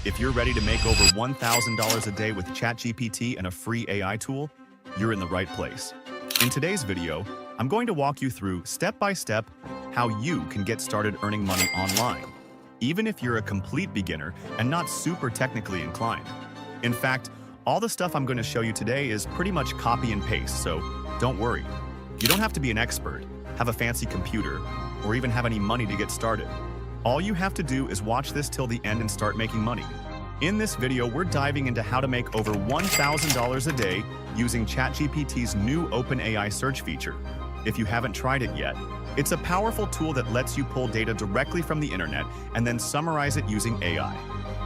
If you're ready to make over $1,000 a day with ChatGPT and a free AI tool, you're in the right place. In today's video, I'm going to walk you through step-by-step how you can get started earning money online, even if you're a complete beginner and not super technically inclined. In fact, all the stuff I'm going to show you today is pretty much copy and paste, so don't worry. You don't have to be an expert, have a fancy computer, or even have any money to get started. All you have to do is watch this till the end and start making money. In this video, we're diving into how to make over $1,000 a day using ChatGPT's new OpenAI search feature. If you haven't tried it yet, it's a powerful tool that lets you pull data directly from the internet and then summarize it using AI.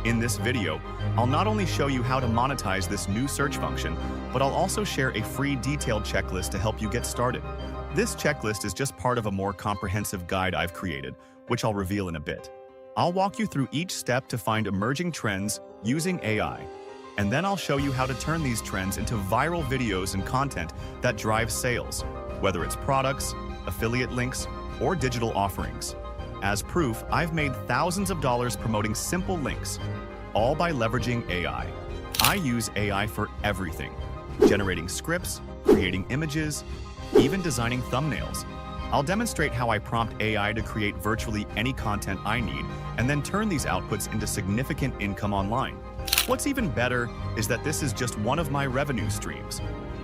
In this video, I'll not only show you how to monetize this new search function, but I'll also share a free detailed checklist to help you get started. This checklist is just part of a more comprehensive guide I've created, which I'll reveal in a bit. I'll walk you through each step to find emerging trends using AI, and then I'll show you how to turn these trends into viral videos and content that drive sales, whether it's products, affiliate links, or digital offerings. As proof, I've made thousands of dollars promoting simple links, all by leveraging AI. I use AI for everything: generating scripts, creating images, even designing thumbnails. I'll demonstrate how I prompt AI to create virtually any content I need and then turn these outputs into significant income online. What's even better is that this is just one of my revenue streams.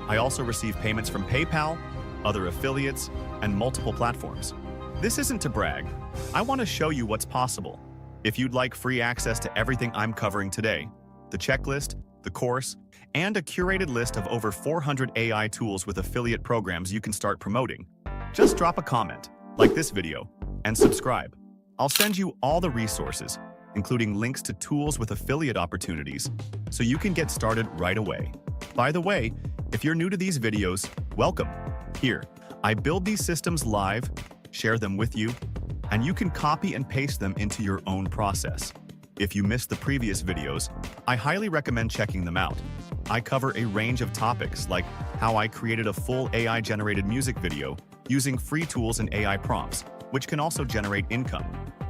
I also receive payments from PayPal, other affiliates, and multiple platforms. This isn't to brag. I want to show you what's possible. If you'd like free access to everything I'm covering today, the checklist, the course, and a curated list of over 400 AI tools with affiliate programs you can start promoting, just drop a comment, like this video, and subscribe. I'll send you all the resources, including links to tools with affiliate opportunities, so you can get started right away. By the way, if you're new to these videos, welcome. Here, I build these systems live, share them with you, and you can copy and paste them into your own process. If you missed the previous videos, I highly recommend checking them out. I cover a range of topics like how I created a full AI-generated music video using free tools and AI prompts, which can also generate income.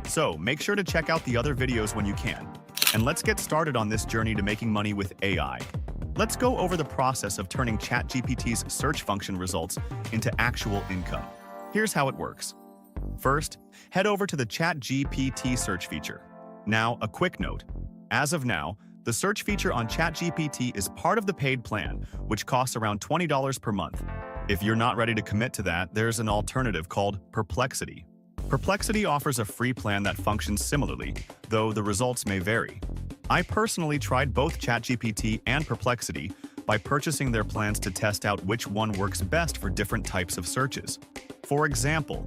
So make sure to check out the other videos when you can. And let's get started on this journey to making money with AI. Let's go over the process of turning ChatGPT's search function results into actual income. Here's how it works. First, head over to the ChatGPT search feature. Now, a quick note. As of now, the search feature on ChatGPT is part of the paid plan, which costs around $20 per month. If you're not ready to commit to that, there's an alternative called Perplexity. Perplexity offers a free plan that functions similarly, though the results may vary. I personally tried both ChatGPT and Perplexity by purchasing their plans to test out which one works best for different types of searches. For example,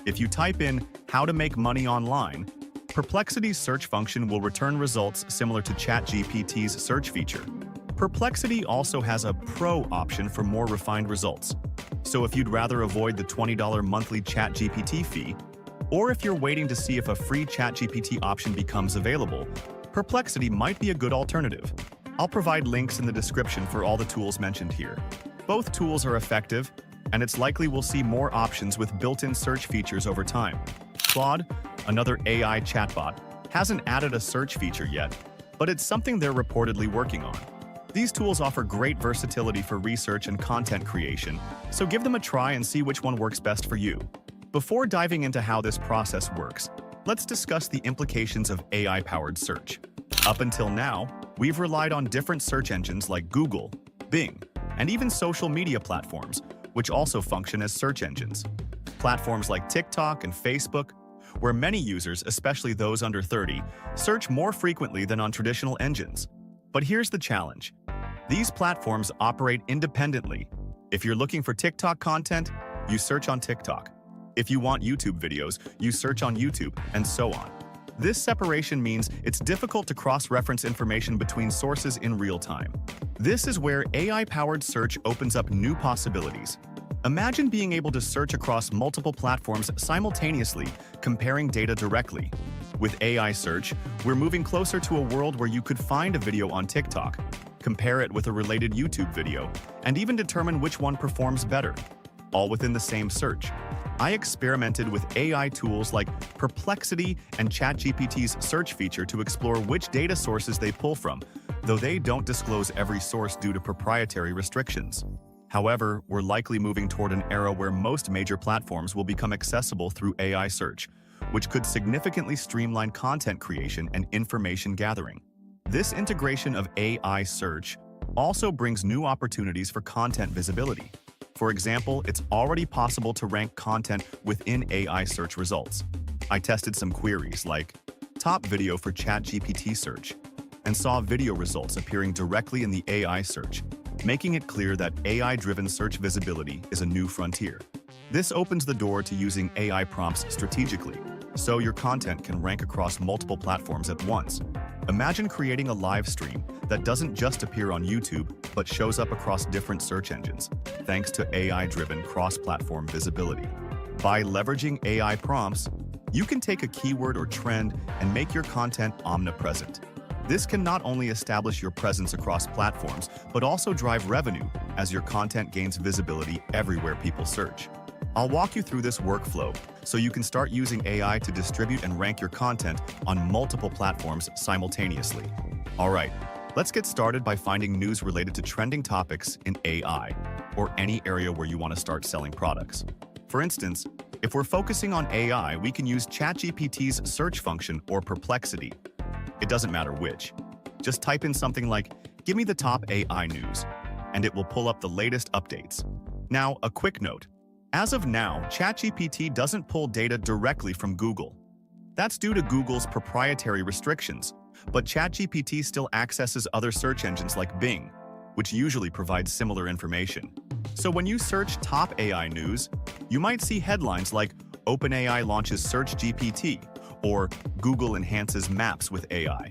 if you type in "how to make money online," Perplexity's search function will return results similar to ChatGPT's search feature. Perplexity also has a Pro option for more refined results. So if you'd rather avoid the $20 monthly ChatGPT fee, or if you're waiting to see if a free ChatGPT option becomes available, Perplexity might be a good alternative. I'll provide links in the description for all the tools mentioned here. Both tools are effective, and it's likely we'll see more options with built-in search features over time. Claude, another AI chatbot, hasn't added a search feature yet, but it's something they're reportedly working on. These tools offer great versatility for research and content creation, so give them a try and see which one works best for you. Before diving into how this process works, let's discuss the implications of AI-powered search. Up until now, we've relied on different search engines like Google, Bing, and even social media platforms, which also function as search engines. Platforms like TikTok and Facebook, where many users, especially those under 30, search more frequently than on traditional engines. But here's the challenge. These platforms operate independently. If you're looking for TikTok content, you search on TikTok. If you want YouTube videos, you search on YouTube, and so on. This separation means it's difficult to cross-reference information between sources in real time. This is where AI-powered search opens up new possibilities. Imagine being able to search across multiple platforms simultaneously, comparing data directly. With AI search, we're moving closer to a world where you could find a video on TikTok, compare it with a related YouTube video, and even determine which one performs better. all within the same search. I experimented with AI tools like Perplexity and ChatGPT's search feature to explore which data sources they pull from, though they don't disclose every source due to proprietary restrictions. However, we're likely moving toward an era where most major platforms will become accessible through AI search, which could significantly streamline content creation and information gathering. This integration of AI search also brings new opportunities for content visibility. For example, it's already possible to rank content within AI search results. I tested some queries like top video for ChatGPT search and saw video results appearing directly in the AI search, making it clear that AI-driven search visibility is a new frontier. This opens the door to using AI prompts strategically, so your content can rank across multiple platforms at once. Imagine creating a live stream that doesn't just appear on YouTube, but shows up across different search engines, thanks to AI-driven cross-platform visibility. By leveraging AI prompts, you can take a keyword or trend and make your content omnipresent. This can not only establish your presence across platforms, but also drive revenue as your content gains visibility everywhere people search. I'll walk you through this workflow so you can start using AI to distribute and rank your content on multiple platforms simultaneously. Alright, let's get started by finding news related to trending topics in AI, or any area where you want to start selling products. For instance, if we're focusing on AI, we can use ChatGPT's search function or Perplexity. It doesn't matter which. Just type in something like, "Give me the top AI news," and it will pull up the latest updates. Now, a quick note. As of now, ChatGPT doesn't pull data directly from Google. That's due to Google's proprietary restrictions, but ChatGPT still accesses other search engines like Bing, which usually provides similar information. So when you search top AI news, you might see headlines like OpenAI launches Search GPT or Google enhances Maps with AI.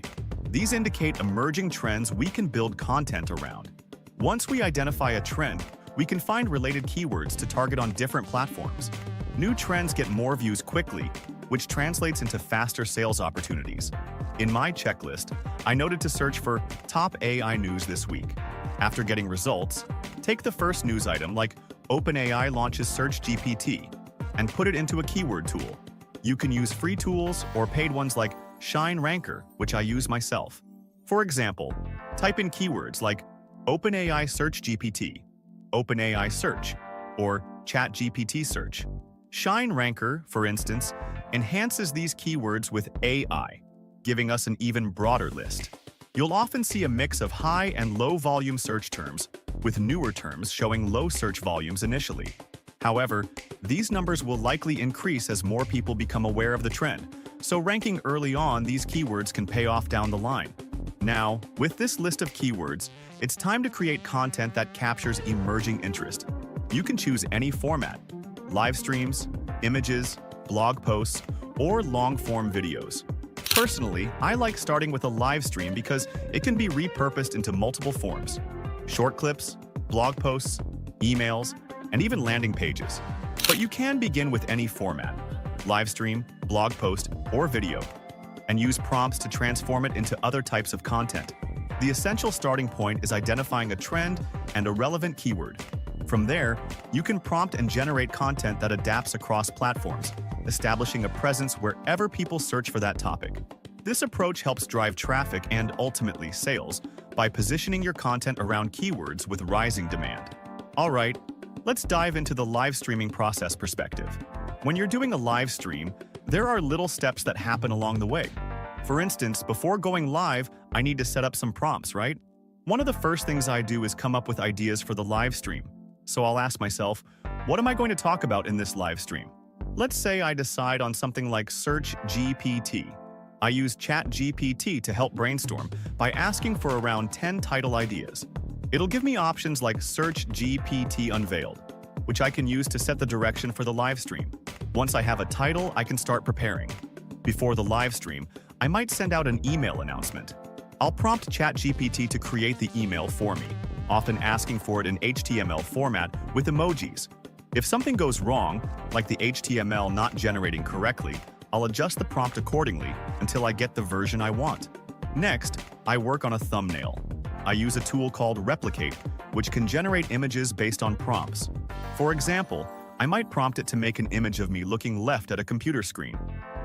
These indicate emerging trends we can build content around. Once we identify a trend, we can find related keywords to target on different platforms. New trends get more views quickly, which translates into faster sales opportunities. In my checklist, I noted to search for top AI news this week. After getting results, take the first news item like OpenAI launches Search GPT and put it into a keyword tool. You can use free tools or paid ones like Shine Ranker, which I use myself. For example, type in keywords like OpenAI Search GPT, OpenAI Search, or ChatGPT Search. Shine Ranker, for instance, enhances these keywords with AI, giving us an even broader list. You'll often see a mix of high and low volume search terms, with newer terms showing low search volumes initially. However, these numbers will likely increase as more people become aware of the trend, so ranking early on these keywords can pay off down the line. Now, with this list of keywords, it's time to create content that captures emerging interest. You can choose any format: live streams, images, blog posts, or long-form videos. Personally, I like starting with a live stream because it can be repurposed into multiple forms: short clips, blog posts, emails, and even landing pages. But you can begin with any format: live stream, blog post, or video, and use prompts to transform it into other types of content. The essential starting point is identifying a trend and a relevant keyword. From there, you can prompt and generate content that adapts across platforms, establishing a presence wherever people search for that topic. This approach helps drive traffic and ultimately sales by positioning your content around keywords with rising demand. All right, let's dive into the live streaming process perspective. When you're doing a live stream, there are little steps that happen along the way. For instance, before going live, I need to set up some prompts, right? One of the first things I do is come up with ideas for the live stream. So I'll ask myself, what am I going to talk about in this live stream? Let's say I decide on something like Search GPT. I use ChatGPT to help brainstorm by asking for around 10 title ideas. It'll give me options like Search GPT Unveiled, which I can use to set the direction for the live stream. Once I have a title, I can start preparing. Before the live stream, I might send out an email announcement. I'll prompt ChatGPT to create the email for me, often asking for it in HTML format with emojis. If something goes wrong, like the HTML not generating correctly, I'll adjust the prompt accordingly until I get the version I want. Next, I work on a thumbnail. I use a tool called Replicate, which can generate images based on prompts. For example, I might prompt it to make an image of me looking left at a computer screen.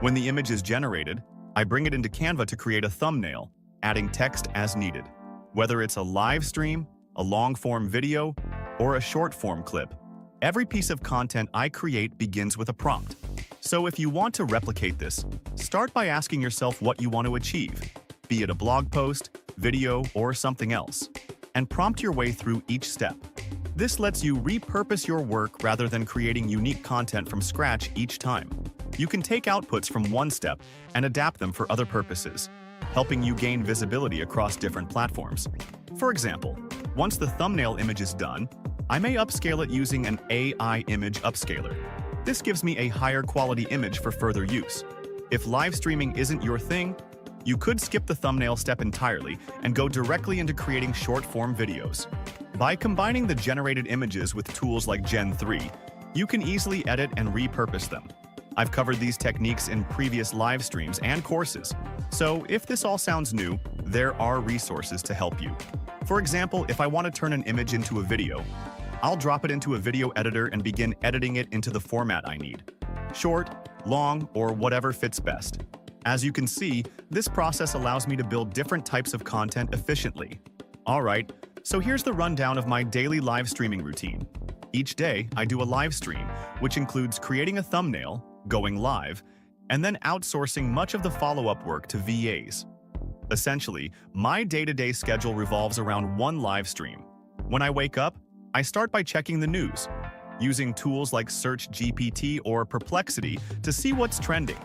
When the image is generated, I bring it into Canva to create a thumbnail, adding text as needed. Whether it's a live stream, a long-form video, or a short-form clip, every piece of content I create begins with a prompt. So if you want to replicate this, start by asking yourself what you want to achieve, be it a blog post, video, or something else, and prompt your way through each step. This lets you repurpose your work rather than creating unique content from scratch each time. You can take outputs from one step and adapt them for other purposes, helping you gain visibility across different platforms. For example, once the thumbnail image is done, I may upscale it using an AI image upscaler. This gives me a higher quality image for further use. If live streaming isn't your thing, you could skip the thumbnail step entirely and go directly into creating short-form videos. By combining the generated images with tools like Gen 3, you can easily edit and repurpose them. I've covered these techniques in previous live streams and courses, so if this all sounds new, there are resources to help you. For example, if I want to turn an image into a video, I'll drop it into a video editor and begin editing it into the format I need. Short, long, or whatever fits best. As you can see, this process allows me to build different types of content efficiently. Alright, so here's the rundown of my daily live streaming routine. Each day, I do a live stream, which includes creating a thumbnail, going live, and then outsourcing much of the follow-up work to VAs. Essentially, my day-to-day schedule revolves around one live stream. When I wake up, I start by checking the news, using tools like ChatGPT or Perplexity to see what's trending.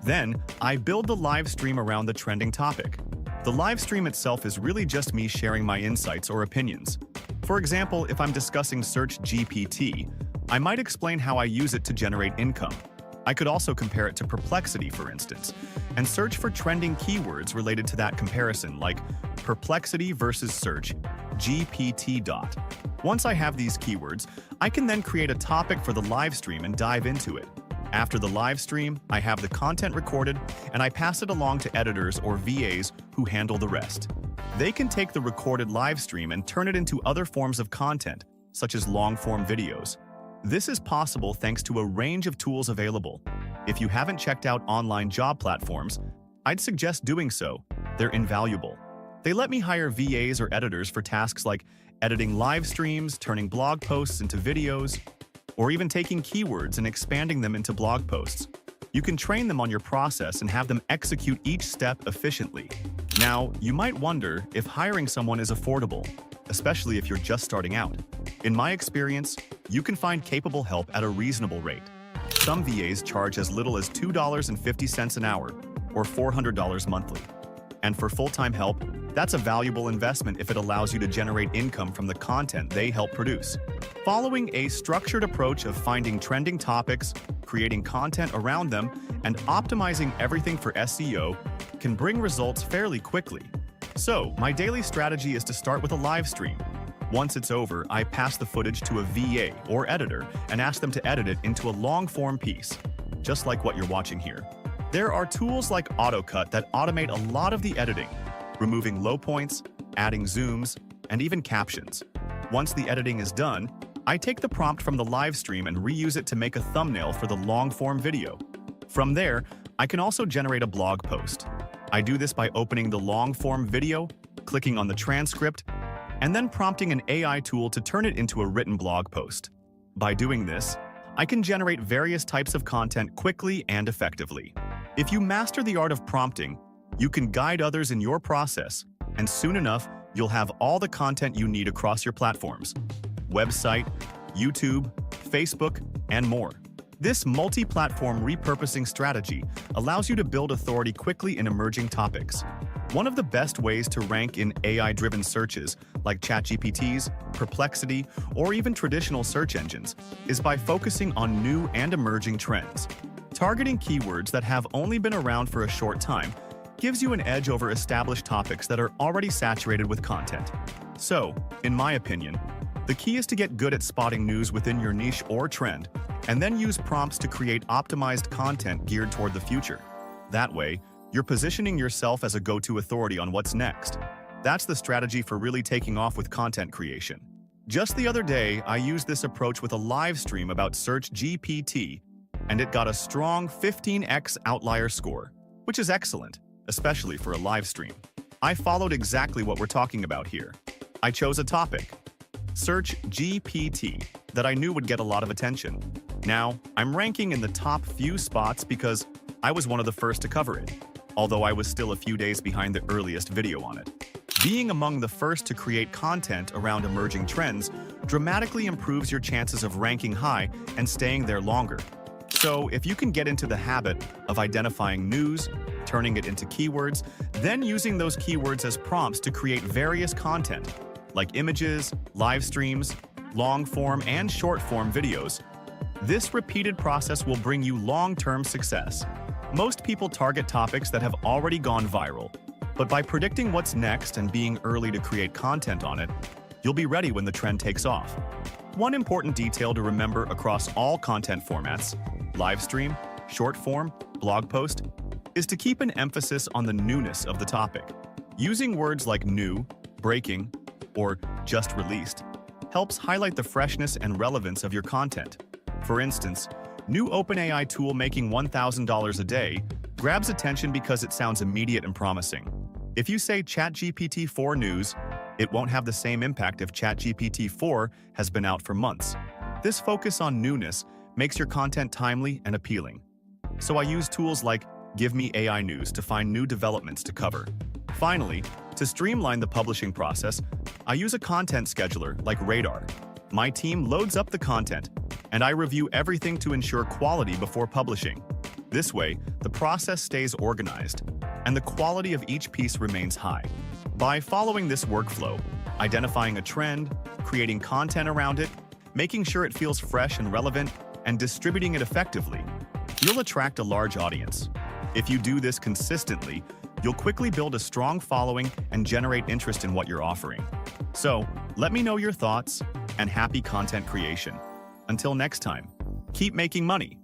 Then, I build the live stream around the trending topic. The live stream itself is really just me sharing my insights or opinions. For example, if I'm discussing ChatGPT, I might explain how I use it to generate income. I could also compare it to Perplexity, for instance, and search for trending keywords related to that comparison, like Perplexity versus search GPT. Once I have these keywords, I can then create a topic for the live stream and dive into it. After the live stream, I have the content recorded, and I pass it along to editors or VAs who handle the rest. They can take the recorded live stream and turn it into other forms of content, such as long-form videos. This is possible thanks to a range of tools available. If you haven't checked out online job platforms, I'd suggest doing so. They're invaluable. They let me hire VAs or editors for tasks like editing live streams, turning blog posts into videos, or even taking keywords and expanding them into blog posts. You can train them on your process and have them execute each step efficiently. Now, you might wonder if hiring someone is affordable, especially if you're just starting out. In my experience, you can find capable help at a reasonable rate. Some VAs charge as little as $2.50 an hour, or $400 monthly. And for full-time help, that's a valuable investment if it allows you to generate income from the content they help produce. Following a structured approach of finding trending topics, creating content around them, and optimizing everything for SEO can bring results fairly quickly. So, my daily strategy is to start with a live stream. Once it's over, I pass the footage to a VA or editor and ask them to edit it into a long-form piece, just like what you're watching here. There are tools like AutoCut that automate a lot of the editing, removing low points, adding zooms, and even captions. Once the editing is done, I take the prompt from the live stream and reuse it to make a thumbnail for the long-form video. From there, I can also generate a blog post. I do this by opening the long-form video, clicking on the transcript, and then prompting an AI tool to turn it into a written blog post. By doing this, I can generate various types of content quickly and effectively. If you master the art of prompting, you can guide others in your process, and soon enough, you'll have all the content you need across your platforms: website, YouTube, Facebook, and more. This multi-platform repurposing strategy allows you to build authority quickly in emerging topics. One of the best ways to rank in AI-driven searches, like ChatGPT's, Perplexity, or even traditional search engines, is by focusing on new and emerging trends. Targeting keywords that have only been around for a short time gives you an edge over established topics that are already saturated with content. So, in my opinion, the key is to get good at spotting news within your niche or trend, and then use prompts to create optimized content geared toward the future. That way, you're positioning yourself as a go-to authority on what's next. That's the strategy for really taking off with content creation. Just the other day, I used this approach with a live stream about Search GPT, and it got a strong 15x outlier score, which is excellent, especially for a live stream. I followed exactly what we're talking about here. I chose a topic, Search GPT, that I knew would get a lot of attention. Now, I'm ranking in the top few spots because I was one of the first to cover it, although I was still a few days behind the earliest video on it. Being among the first to create content around emerging trends dramatically improves your chances of ranking high and staying there longer. So, if you can get into the habit of identifying news, turning it into keywords, then using those keywords as prompts to create various content, like images, live streams, long-form and short-form videos, this repeated process will bring you long-term success. Most people target topics that have already gone viral, but by predicting what's next and being early to create content on it, you'll be ready when the trend takes off. One important detail to remember across all content formats, live stream, short form, blog post, is to keep an emphasis on the newness of the topic. Using words like new, breaking, or just released helps highlight the freshness and relevance of your content. For instance, new OpenAI tool making $1,000 a day grabs attention because it sounds immediate and promising. If you say ChatGPT 4 news, it won't have the same impact if ChatGPT 4 has been out for months. This focus on newness makes your content timely and appealing. So I use tools like Give Me AI News to find new developments to cover. Finally, to streamline the publishing process, I use a content scheduler like Radar. My team loads up the content, and I review everything to ensure quality before publishing. This way, the process stays organized, and the quality of each piece remains high. By following this workflow, identifying a trend, creating content around it, making sure it feels fresh and relevant, and distributing it effectively, you'll attract a large audience. If you do this consistently, you'll quickly build a strong following and generate interest in what you're offering. So, let me know your thoughts, and happy content creation. Until next time, keep making money.